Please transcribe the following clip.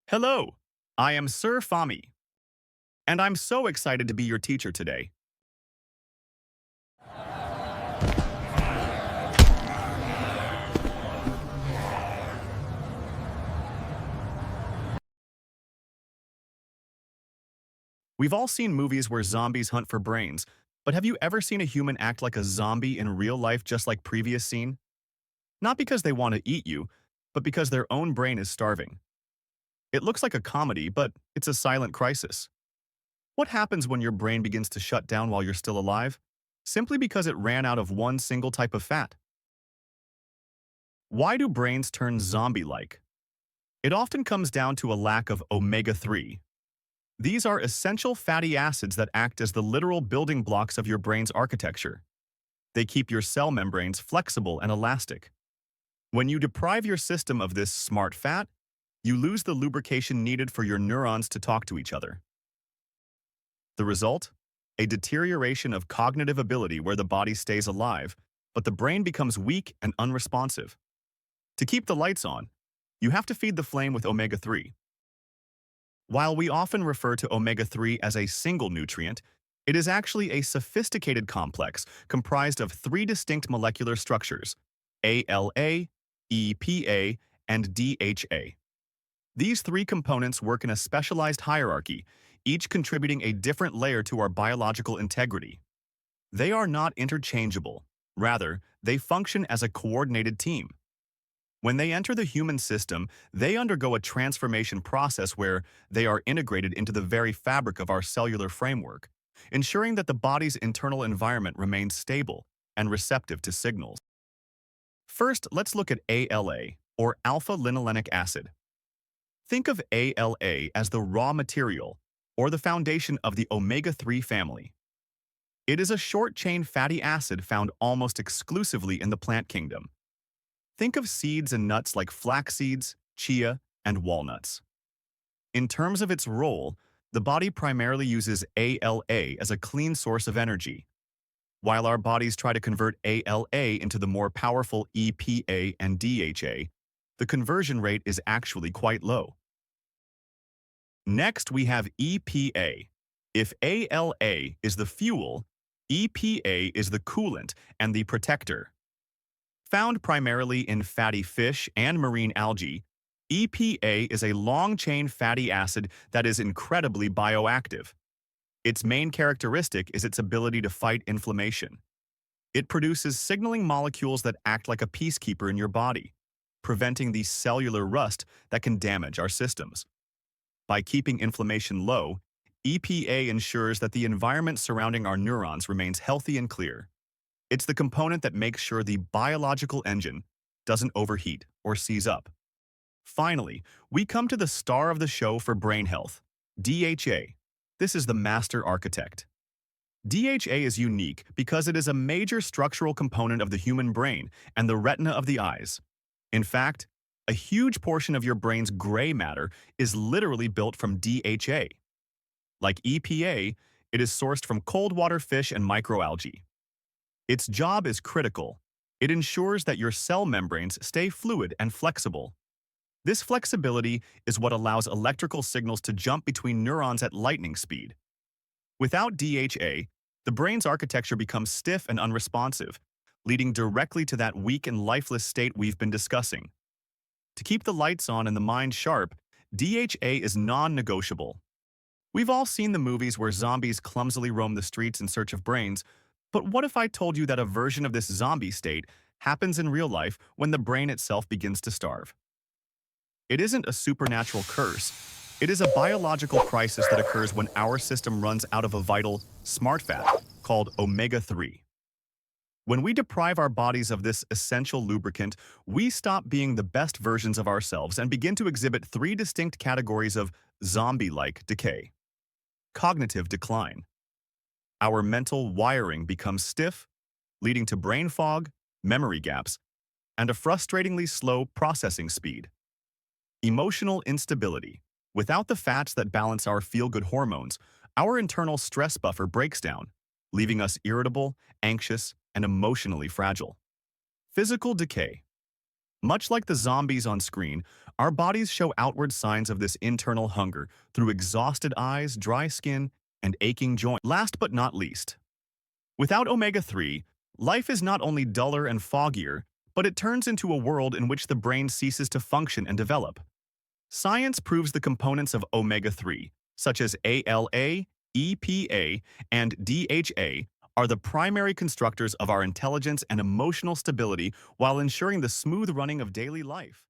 Hello, I am Sir Fami, and I'm so excited to be your teacher today. We've all seen movies where zombies hunt for brains, but have you ever seen a human act like a zombie in real life just like previous scene? Not because they want to eat you, but because their own brain is starving. It looks like a comedy, but it's a silent crisis. What happens when your brain begins to shut down while you're still alive? Simply because it ran out of one single type of fat. Why do brains turn zombie-like? It often comes down to a lack of omega-3. These are essential fatty acids that act as the literal building blocks of your brain's architecture. They keep your cell membranes flexible and elastic. When you deprive your system of this smart fat, you lose the lubrication needed for your neurons to talk to each other. The result? A deterioration of cognitive ability where the body stays alive, but the brain becomes weak and unresponsive. To keep the lights on, you have to feed the flame with omega-3. While we often refer to omega-3 as a single nutrient, it is actually a sophisticated complex comprised of three distinct molecular structures: ALA, EPA, and DHA. These three components work in a specialized hierarchy, each contributing a different layer to our biological integrity. They are not interchangeable. Rather, they function as a coordinated team. When they enter the human system, they undergo a transformation process where they are integrated into the very fabric of our cellular framework, ensuring that the body's internal environment remains stable and receptive to signals. First, let's look at ALA, or alpha-linolenic acid. Think of ALA as the raw material, or the foundation of the omega-3 family. It is a short-chain fatty acid found almost exclusively in the plant kingdom. Think of seeds and nuts like flax seeds, chia, and walnuts. In terms of its role, the body primarily uses ALA as a clean source of energy, while our bodies try to convert ALA into the more powerful EPA and DHA. The conversion rate is actually quite low. Next, we have EPA. If ALA is the fuel, EPA is the coolant and the protector. Found primarily in fatty fish and marine algae, EPA is a long-chain fatty acid that is incredibly bioactive. Its main characteristic is its ability to fight inflammation. It produces signaling molecules that act like a peacekeeper in your body, preventing the cellular rust that can damage our systems. By keeping inflammation low, EPA ensures that the environment surrounding our neurons remains healthy and clear. It's the component that makes sure the biological engine doesn't overheat or seize up. Finally, we come to the star of the show for brain health, DHA. This is the master architect. DHA is unique because it is a major structural component of the human brain and the retina of the eyes. In fact, a huge portion of your brain's gray matter is literally built from DHA. Like EPA, it is sourced from cold water fish and microalgae. Its job is critical. It ensures that your cell membranes stay fluid and flexible. This flexibility is what allows electrical signals to jump between neurons at lightning speed. Without DHA, the brain's architecture becomes stiff and unresponsive, leading directly to that weak and lifeless state we've been discussing. To keep the lights on and the mind sharp, DHA is non-negotiable. We've all seen the movies where zombies clumsily roam the streets in search of brains, but what if I told you that a version of this zombie state happens in real life when the brain itself begins to starve? It isn't a supernatural curse. It is a biological crisis that occurs when our system runs out of a vital, smart fat called omega-3. When we deprive our bodies of this essential lubricant, we stop being the best versions of ourselves and begin to exhibit three distinct categories of zombie-like decay. Cognitive decline. Our mental wiring becomes stiff, leading to brain fog, memory gaps, and a frustratingly slow processing speed. Emotional instability. Without the fats that balance our feel-good hormones, our internal stress buffer breaks down, leaving us irritable, anxious, and emotionally fragile. Physical decay. Much like the zombies on screen, our bodies show outward signs of this internal hunger through exhausted eyes, dry skin, and aching joints. Last but not least, without omega-3, life is not only duller and foggier, but it turns into a world in which the brain ceases to function and develop. Science proves the components of omega-3, such as ALA, EPA, and DHA, are the primary constructors of our intelligence and emotional stability while ensuring the smooth running of daily life.